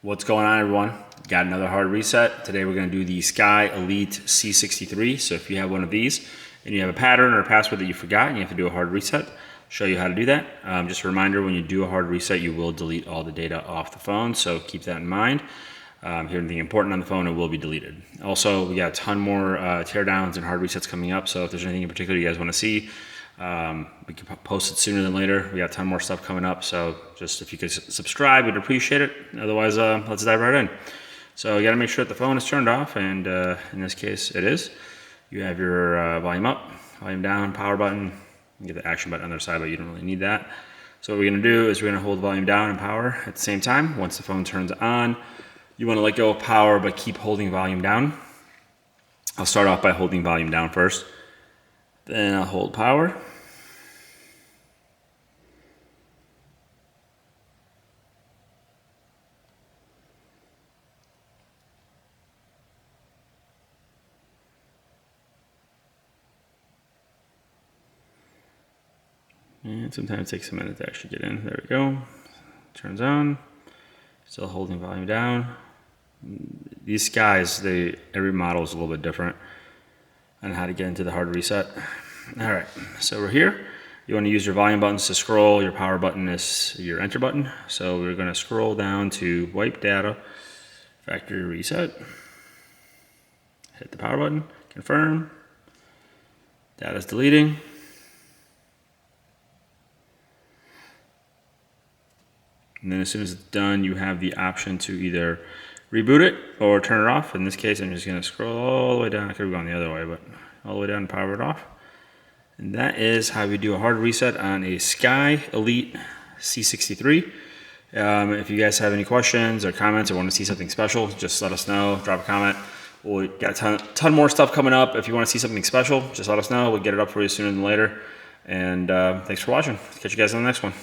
What's going on, everyone? Got another hard reset. Today we're going to do the Sky Elite C63. So if you have one of these and you have a pattern or a password that you forgot and you have to do a hard reset, I'll show you how to do that. Just a reminder, when you do a hard reset, you will delete all the data off the phone, so keep that in mind. If you have anything important on the phone, it will be deleted. Also, we got a ton more teardowns and hard resets coming up, so if there's anything in particular you guys want to see, we can post it sooner than later. We got a ton more stuff coming up, so just if you could subscribe, we'd appreciate it. Otherwise, let's dive right in. So you got to make sure that the phone is turned off, and in this case, it is. You have your volume up, volume down, power button. You get the action button on the other side, but you don't really need that. So what we're going to do is we're going to hold volume down and power at the same time. Once the phone turns on, you want to let go of power, but keep holding volume down. I'll start off by holding volume down first. Then I'll hold power. And sometimes it takes a minute to actually get in. There we go. Turns on. Still holding volume down. These Skies, every model is a little bit different on how to get into the hard reset. All right, so we're here. You want to use your volume buttons to scroll. Your power button is your enter button. So we're going to scroll down to wipe data, factory reset. Hit the power button, confirm. Data's deleting. And then as soon as it's done, you have the option to either reboot it or turn it off. In this case, I'm just going to scroll all the way down. I could have gone the other way, but all the way down and power it off. And that is how we do a hard reset on a Sky Elite C63. If you guys have any questions or comments or want to see something special, just let us know. Drop a comment. We got a ton more stuff coming up. If you want to see something special, just let us know. We'll get it up for you sooner than later. And thanks for watching. Catch you guys on the next one.